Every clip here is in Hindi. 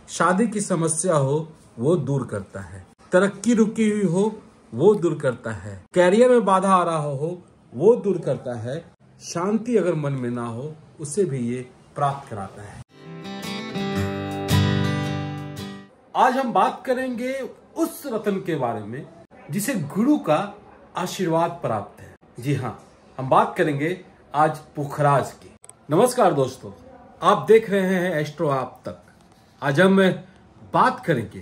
शादी की समस्या हो वो दूर करता है, तरक्की रुकी हुई हो वो दूर करता है, कैरियर में बाधा आ रहा हो वो दूर करता है, शांति अगर मन में ना हो उसे भी ये प्राप्त कराता है। आज हम बात करेंगे उस रत्न के बारे में जिसे गुरु का आशीर्वाद प्राप्त है। जी हाँ, हम बात करेंगे आज पुखराज की। नमस्कार दोस्तों, आप देख रहे हैं एस्ट्रो आप तक। आज हम बात करेंगे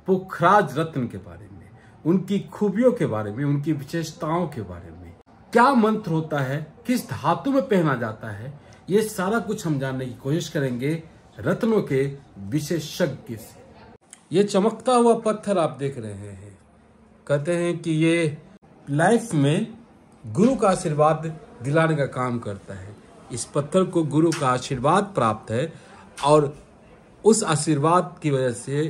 पुखराज रत्न के बारे में, उनकी खूबियों के बारे में, उनकी विशेषताओं के बारे में, क्या मंत्र होता है, किस धातु में पहना जाता है, ये सारा कुछ हम जानने की कोशिश करेंगे रत्नों के विशेषज्ञ से। ये चमकता हुआ पत्थर आप देख रहे हैं, कहते हैं कि ये लाइफ में गुरु का आशीर्वाद दिलाने का काम करता है। इस पत्थर को गुरु का आशीर्वाद प्राप्त है और उस आशीर्वाद की वजह से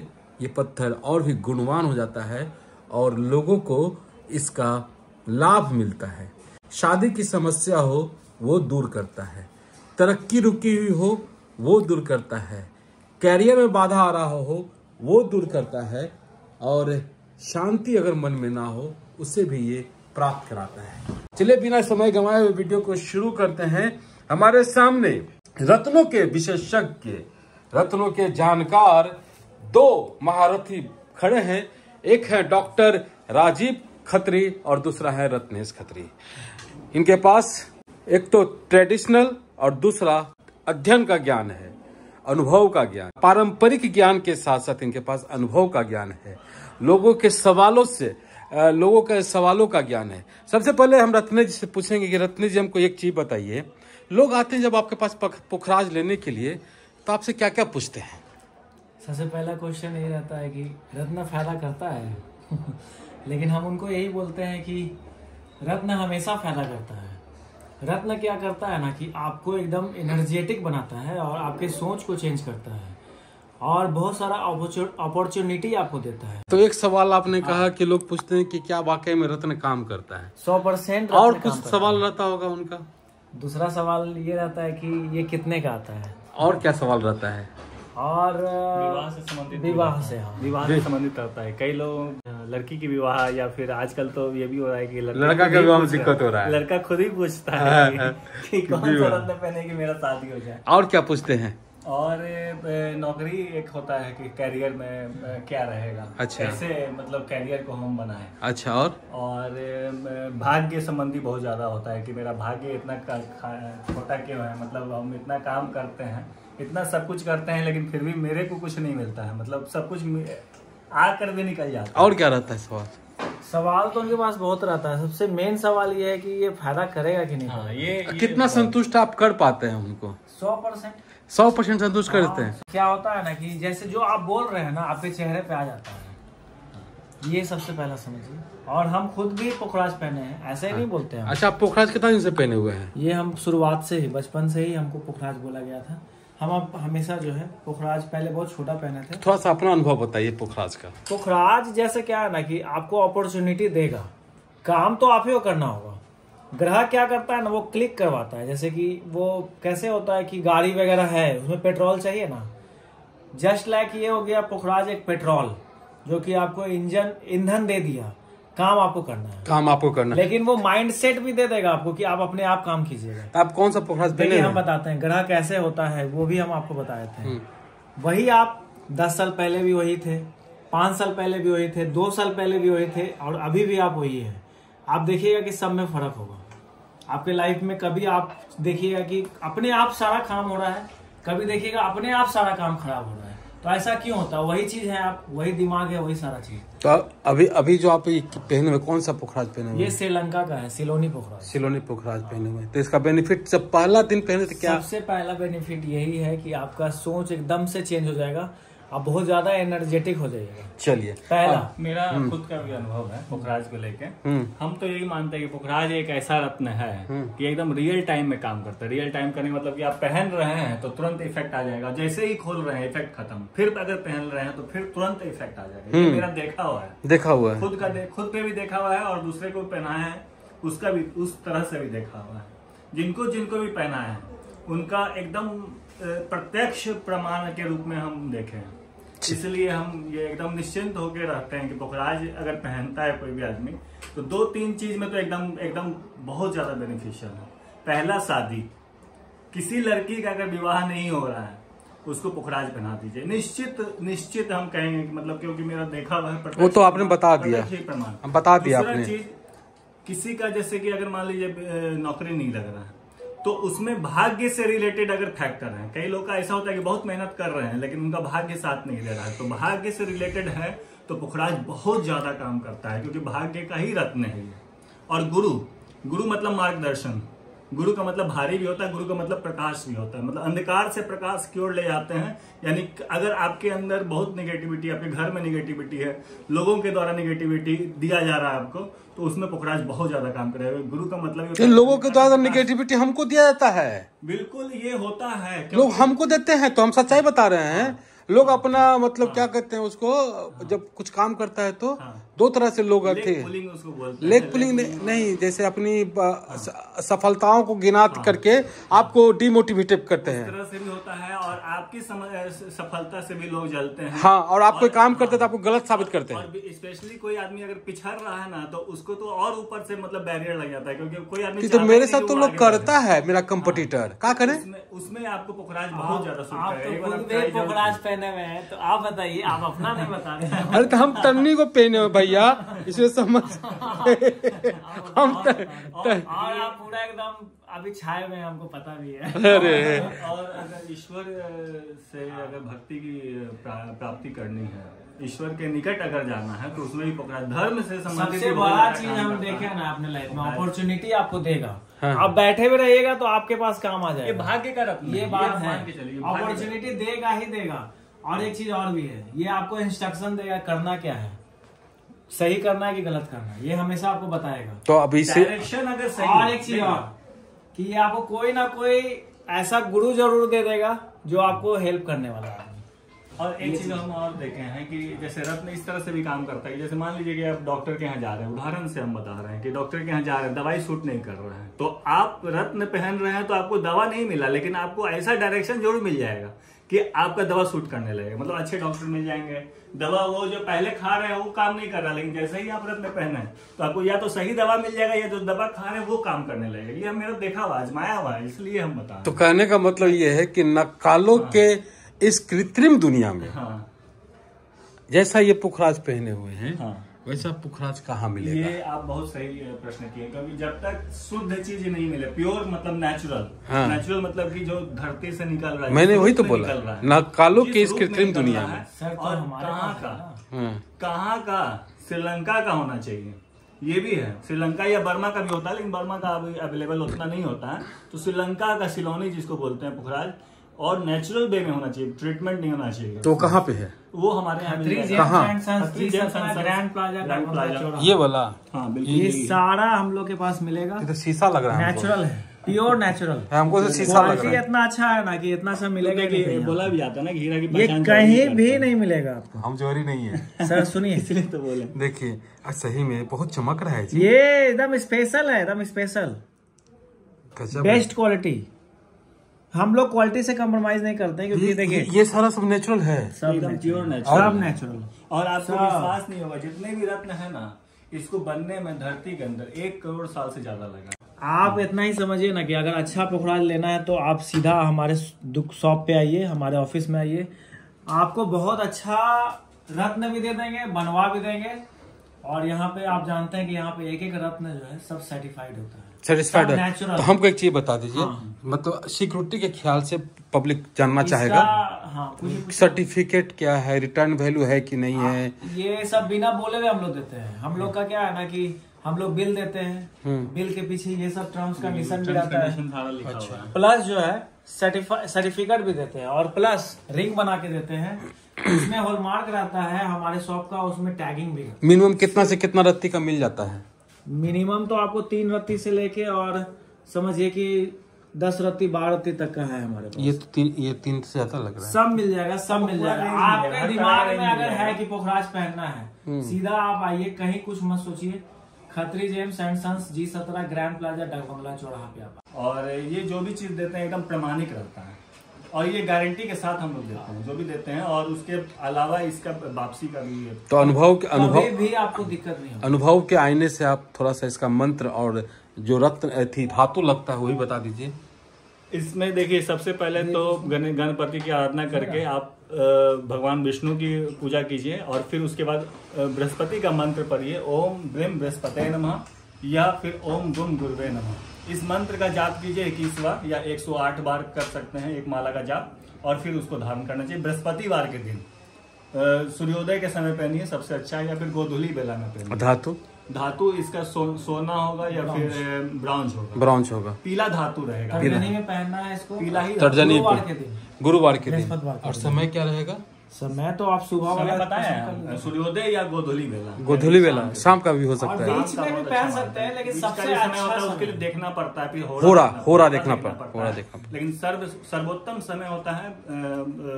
ये पत्थर और भी गुणवान हो जाता है और लोगों को इसका लाभ मिलता है। शादी की समस्या हो वो दूर करता है, तरक्की रुकी हुई हो वो दूर करता है, कैरियर में बाधा आ रहा हो वो दूर करता है और शांति अगर मन में ना हो उसे भी ये प्राप्त कराता है। चलिए बिना समय गंवाए हुए वीडियो को शुरू करते हैं। हमारे सामने रत्नों के विशेषज्ञ, रत्नों के जानकार दो महारथी खड़े हैं। एक है डॉक्टर राजीव खत्री और दूसरा है रत्नेश खत्री। इनके पास एक तो ट्रेडिशनल और दूसरा अध्ययन का ज्ञान है, अनुभव का ज्ञान। पारंपरिक ज्ञान के साथ साथ इनके पास अनुभव का ज्ञान है, लोगों के सवालों का ज्ञान है। सबसे पहले हम रत्नेश जी से पूछेंगे कि रत्नेश जी हमको एक चीज बताइए, लोग आते हैं जब आपके पास पुखराज लेने के लिए तो आपसे क्या क्या पूछते हैं? सबसे पहला क्वेश्चन ये रहता है कि रत्न फायदा करता है लेकिन हम उनको यही बोलते हैं कि रत्न हमेशा फायदा करता है। रत्न क्या करता है ना कि आपको एकदम एनर्जेटिक बनाता है और आपके सोच को चेंज करता है और बहुत सारा अपॉर्चुनिटी आपको देता है। तो एक सवाल आपने कहा कि लोग पूछते हैं कि क्या वाकई में रत्न काम करता है? 100%। और कुछ सवाल रहता होगा उनका? दूसरा सवाल ये रहता है कि ये कितने का आता है। और क्या सवाल रहता है? और विवाह से संबंधित रहता है। कई लोग लड़की की विवाह या फिर आजकल तो ये भी हो रहा है कि लड़का के विवाह में दिक्कत हो रहा है, लड़का खुद ही पूछता है कि कौन सा रत्न पहने कि मेरा शादी हो जाए। और क्या पूछते हैं? और नौकरी एक होता है कि कैरियर में क्या रहेगा, अच्छा, कैसे मतलब कैरियर को हम बनाएं। अच्छा, और भाग्य संबंधी बहुत ज्यादा होता है कि मेरा भाग्य इतना छोटा क्यों है, मतलब हम इतना काम करते हैं, इतना सब कुछ करते हैं लेकिन फिर भी मेरे को कुछ नहीं मिलता है, मतलब सब कुछ आकर भी निकल जाता है। और क्या रहता है सवाल तो उनके पास बहुत रहता है। सबसे मेन सवाल ये है कि ये फायदा करेगा कि नहीं। हाँ, ये कितना संतुष्ट आप कर पाते हैं उनको? 100% संतुष्ट करते हैं। क्या होता है ना कि जैसे जो आप बोल रहे हैं ना आपके चेहरे पे आ जाता है, ये सबसे पहला समझिए। और हम खुद भी पुखराज पहने हैं, ऐसे ही नहीं बोलते हैं। अच्छा, आप पुखराज कितना दिन से पहने हुए हैं? ये हम शुरुआत से ही, बचपन से ही हमको पुखराज बोला गया था। हम अब हमेशा जो है पुखराज पहले बहुत छोटा पहने थे। थोड़ा सा अपना अनुभव बताइए पुखराज का। पुखराज जैसे क्या है ना कि आपको अपॉर्चुनिटी देगा, काम तो आप ही को करना होगा। ग्रह क्या करता है ना, वो क्लिक करवाता है। जैसे कि वो कैसे होता है कि गाड़ी वगैरह है, उसमें पेट्रोल चाहिए ना, जस्ट लाइक ये हो गया पुखराज एक पेट्रोल जो कि आपको ईंधन दे दिया। काम आपको करना है, लेकिन वो माइंड सेट भी दे देगा आपको कि आप अपने आप काम कीजिएगा। आप कौन सा पुखराज पहने? हम बताते हैं ग्रह कैसे होता है, वो भी हम आपको बताए थे। वही आप 10 साल पहले भी वही थे, 5 साल पहले भी वही थे, 2 साल पहले भी वही थे और अभी भी आप वही है। आप देखिएगा कि सब में फर्क होगा आपके लाइफ में। कभी आप देखिएगा कि अपने आप सारा काम हो रहा है, कभी देखिएगा अपने आप सारा काम खराब हो रहा है। तो ऐसा क्यों होता है? वही चीज है, आप वही दिमाग है, वही सारा चीज। तो अभी जो आप पहने हुए, कौन सा पुखराज पहने हुए? ये श्रीलंका का है, सिलोनी पुखराज पहने हुए। तो इसका बेनिफिट जब पहला दिन पहने तो क्या? सबसे पहला बेनिफिट यही है कि आपका सोच एकदम से चेंज हो जाएगा, आप बहुत ज्यादा एनर्जेटिक हो जाइएगा। चलिए, पहला मेरा खुद का भी अनुभव है पुखराज को लेके। हम तो यही मानते हैं कि पुखराज एक ऐसा रत्न है कि एकदम रियल टाइम में काम करता है। रियल टाइम करने का मतलब कि आप पहन रहे हैं तो तुरंत इफेक्ट आ जाएगा, जैसे ही खोल रहे हैं इफेक्ट खत्म, फिर अगर पहन रहे हैं तो फिर तुरंत इफेक्ट आ जाएगा। ये मेरा देखा हुआ है, खुद पे भी देखा हुआ है और दूसरे को पहना है उसका भी उस तरह से भी देखा हुआ है। जिनको भी पहना है उनका एकदम प्रत्यक्ष प्रमाण के रूप में हम देखे हैं। इसलिए हम ये एकदम निश्चिंत होकर रहते हैं कि पुखराज अगर पहनता है कोई भी आदमी तो 2-3 चीज में तो एकदम बहुत ज्यादा बेनिफिशियल है। पहला, शादी, किसी लड़की का अगर विवाह नहीं हो रहा है उसको पुखराज पहना दीजिए, निश्चित हम कहेंगे कि मतलब, क्योंकि मेरा देखा हुआ है, वो तो आपने बता दिया, प्रमाण बता दिया आपने। चीज, किसी का जैसे कि अगर मान लीजिए नौकरी नहीं लग रहा है तो उसमें भाग्य से रिलेटेड अगर फैक्टर है, कई लोग का ऐसा होता है कि बहुत मेहनत कर रहे हैं लेकिन उनका भाग्य साथ नहीं दे रहा है, तो भाग्य से रिलेटेड है तो पुखराज बहुत ज्यादा काम करता है, क्योंकि भाग्य का ही रत्न है। और गुरु मतलब मार्गदर्शन, गुरु का मतलब भारी भी होता है, गुरु का मतलब प्रकाश भी होता है, मतलब अंधकार से प्रकाश की ओर ले जाते हैं। यानी अगर आपके अंदर बहुत निगेटिविटी, आपके घर में निगेटिविटी है, लोगों के द्वारा निगेटिविटी दिया जा रहा है आपको, तो उसमें पुखराज बहुत ज्यादा काम करेगा। गुरु का मतलब लोगों के द्वारा निगेटिविटी हमको दिया जाता है, बिल्कुल ये होता है, लोग हमको देते हैं, तो हम सच्चाई बता रहे हैं। लोग अपना मतलब क्या कहते हैं उसको, जब कुछ काम करता है तो दो तरह से लोग थे, लेग पुलिंग नहीं, जैसे अपनी सफलताओं को गिना करके आपको डिमोटिवेट करते हैं, इस तरह से भी होता है। और आपकी सफलता से भी लोग जलते हैं। हाँ, और आप कोई काम करते हैं तो आपको गलत साबित करते हैं। और स्पेशली कोई आदमी अगर पिछड़ रहा है ना तो उसको तो और ऊपर से मतलब बैरियर लग जाता है, क्योंकि कोई आदमी तो मेरे साथ तो लोग करता है, मेरा कंपटीटर, क्या करें? उसमें आपको पुखराज बहुत ज्यादा सूट करेगा। पहने हुए हैं तो आप बताइए, आप अपना नहीं बता रहे हैं। अरे तो हम टन्नी को पहने हुए भैया, इसमें समझ हम और आप पूरा एकदम अभी छाए हुए हैं, हमको पता भी है। अरे और अगर ईश्वर से अगर भक्ति की प्राप्ति करनी है, ईश्वर के निकट अगर जाना है, तो उसमें भी पुखराज धर्म से संबंधित सबसे बड़ा चीज हम देखे ना अपने लाइफ में, अपॉर्चुनिटी आपको देगा। आप बैठे हुए रहिएगा तो आपके पास काम आ जाएगा, ये भाग्य का रत्न, ये बात है। अपॉर्चुनिटी देगा ही देगा। और एक चीज और भी है, ये आपको इंस्ट्रक्शन देगा करना क्या है, सही करना है कि गलत करना है, ये हमेशा आपको बताएगा। तो अभी से डायरेक्शन अगर सही। और एक चीज और कि ये आपको कोई ना कोई ऐसा गुरु जरूर दे देगा जो आपको हेल्प करने वाला है। और एक चीज हम और देखे हैं कि जैसे रत्न इस तरह से भी काम करता है, जैसे मान लीजिए कि आप डॉक्टर के यहाँ जा रहे हैं, उदाहरण से हम बता रहे हैं कि डॉक्टर के यहाँ जा रहे हैं, दवाई सूट नहीं कर रहा है, तो आप रत्न पहन रहे हैं तो आपको दवा नहीं मिला, लेकिन आपको ऐसा डायरेक्शन जरूर मिल जाएगा कि आपका दवा सूट करने लगेगा। मतलब अच्छे डॉक्टर मिल जाएंगे, दवा वो जो पहले खा रहे हैं वो काम नहीं कर रहा, लेकिन जैसे ही आप रत्न पहने तो आपको या तो सही दवा मिल जाएगा या जो दवा खा रहे हैं वो काम करने लगेगा। ये मेरा देखा हुआ, आजमाया हुआ है, इसलिए हम बता। तो कहने का मतलब ये है कि नकालों के इस कृत्रिम दुनिया में जैसा ये पुखराज पहने हुए हैं, वैसा पुखराज कहाँ मिलेगा? ये आप बहुत सही प्रश्न किए, क्योंकि जब तक शुद्ध चीज नहीं मिले, प्योर मतलब नेचुरल मतलब कि जो धरती से निकल रहा है, मैंने वही तो बोला, नकालों के इस कृत्रिम दुनिया में। और कहाँ का श्रीलंका का होना चाहिए, ये भी है। श्रीलंका या बर्मा का भी होता है, लेकिन बर्मा का अभी अवेलेबल उतना नहीं होता है। तो श्रीलंका का सिलोनी जिसको बोलते हैं पुखराज, और नेचुरल वे में होना चाहिए, ट्रीटमेंट नहीं होना चाहिए। तो कहाँ पे है वो? हमारे यहाँ ग्रैंड प्लाजा, ये वाला? हाँ बिल्कुल, ये सारा हम लोग के पास मिलेगा। तो शीशा लग रहा है, नेचुरल है, प्योर नेचुरल है। हमको तो शीशा लग रहा है। इतना अच्छा है ना कि इतना सब मिलेगा कि बोला भी जाता है ना कि हीरा की ये पहचान कहीं भी नहीं मिलेगा आपको। हम जोरी नहीं है सर सुनिए, इसलिए तो बोले। देखिए सही में बहुत चमक रहा है जी, ये एकदम स्पेशल है, एकदम स्पेशल, बेस्ट क्वालिटी। हम लोग क्वालिटी से कम्प्रोमाइज नहीं करते हैं, क्योंकि देखिए ये सारा सब नेचुरल है, एकदम प्योर सब नेचुरल। और आपको विश्वास नहीं होगा, जितने भी रत्न है ना, इसको बनने में धरती के अंदर 1 करोड़ साल से ज्यादा लगा। आप इतना ही समझिए ना कि अगर अच्छा पुखराज लेना है तो आप सीधा हमारे शॉप पे आइए, हमारे ऑफिस में आइए, आपको बहुत अच्छा रत्न भी दे देंगे, बनवा भी देंगे। और यहाँ पे आप जानते हैं कि यहाँ पे एक एक रत्न जो है सब सर्टिफाइड होता है, सेटिस्फाइड है। तो हमको एक चीज बता दीजिए, मतलब सिक्योरिटी के ख्याल से पब्लिक जानना चाहेगा, सर्टिफिकेट क्या है, रिटर्न वैल्यू है कि नहीं है, ये सब बिना बोले हुए हम लोग देते हैं। हम लोग का क्या है ना कि हम लोग बिल देते हैं, बिल के पीछे ये सब टर्म्स कंडीशन भी रहता है, प्लस जो है सर्टिफिकेट भी देते हैं, और प्लस रिंग बना के देते हैं, उसमें हॉलमार्क रहता है हमारे शॉप का, उसमें टैगिंग भी। मिनिमम कितना से कितना रत्ती का मिल जाता है? मिनिमम तो आपको 3 रत्ती से लेके और समझिए कि 10 रत्ती 12 रत्ती तक का है हमारे पास। ये तीन से ज्यादा लग रहा है। सब मिल जाएगा, सब मिल जाएगा। आपके दिमाग में अगर है कि पुखराज पहनना है, सीधा आप आइए, कहीं कुछ मत सोचिए, Khatri James and Sons G17 grand plaza Dakbangla चौराहा पे आप। और ये जो भी चीज देते हैं एकदम प्रमाणिक रहता है। और ये गारंटी के साथ हम लोग देते हैं, जो भी देते हैं, और उसके अलावा इसका वापसी का भी है। तो कभी भी आपको दिक्कत नहीं होगी। अनुभव के आईने से आप थोड़ा सा इसका मंत्र और जो रत्न थी धातु लगता है वही बता दीजिए। इसमें देखिए, सबसे पहले तो गणपति की आराधना करके आप भगवान विष्णु की पूजा कीजिए, और फिर उसके बाद बृहस्पति का मंत्र पढ़िए, ओम ब्रीम बृहस्पते नमः, या फिर ओम गुम गुरुवे नमः। इस मंत्र का जाप कीजिए 21 बार या 108 बार कर सकते हैं एक माला का जाप, और फिर उसको धारण करना चाहिए बृहस्पतिवार के दिन। सूर्योदय के समय पहनिए सबसे अच्छा, या फिर गोधूली बेला में पहनिए। धातु इसका सोना होगा या फिर ब्रॉन्ज होगा। पीला धातु रहेगा। तर्जनी में पहनना है इसको, पीला ही तर्जनी गुरुवार के दिन। और समय क्या रहेगा? समय तो आप सुबह वाला बताया, सूर्योदय या गोधूली बेला शाम का भी हो सकता है, बीच में भी पहन सकते हैं, लेकिन सबसे समय होता है उसके लिए देखना पड़ता है, फिर होरा देखना पड़ता है। लेकिन सर्वोत्तम समय होता है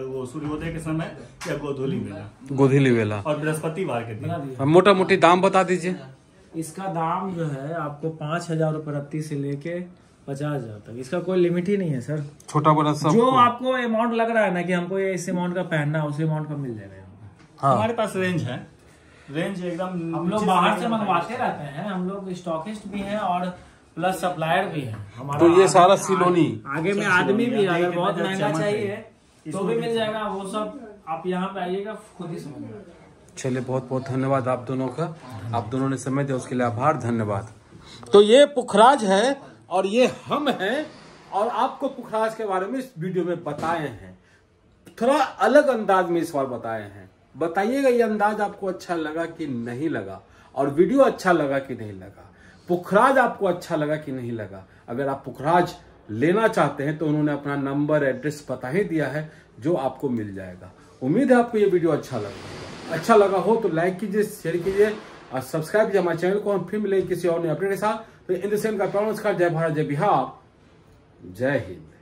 वो सूर्योदय के समय या गोधूली बेला और बृहस्पतिवार के दिन। मोटा मोटी दाम बता दीजिए। इसका दाम जो है आपको 5,000 रुपए रत्ती से लेके 50,000 तक, इसका कोई लिमिट ही नहीं है सर। छोटा बड़ा सब जो आपको अमाउंट लग रहा है ना कि हमको ये इस अमाउंट का पहनना है, उस अमाउंट का मिल जाएगा। हाँ। हमारे पास रेंज एकदम, हम लोग बाहर से मंगवाते रहते हैं, हम लोग स्टॉकिस्ट भी हैं और प्लस सप्लायर भी हैं हमारा। तो ये सारा सिलोनी आगे में आदमी भी, अगर बहुत महंगा चाहिए तो भी मिल जाएगा, वो सब आप यहाँ पे आइएगा खुद ही समझ। चलिए, बहुत बहुत धन्यवाद आप दोनों का, आप दोनों ने समय दिया उसके लिए आभार, धन्यवाद। तो ये पुखराज है और ये हम हैं, और आपको पुखराज के बारे में इस वीडियो में बताए हैं, थोड़ा अलग अंदाज में इस बार बताए हैं। बताइएगा ये अंदाज आपको अच्छा लगा कि नहीं लगा, और वीडियो अच्छा लगा कि नहीं लगा, पुखराज आपको अच्छा लगा कि नहीं लगा। अगर आप पुखराज लेना चाहते हैं तो उन्होंने अपना नंबर एड्रेस पता ही दिया है, जो आपको मिल जाएगा। उम्मीद है आपको ये वीडियो अच्छा लगा हो तो लाइक कीजिए, शेयर कीजिए और सब्सक्राइब कीजिए हमारे चैनल को। हम फिर मिलेंगे किसी और नए अपडेट के साथ। तो इन द सेम का नमस्कार, जय भारत, जय बिहार, जय हिंद।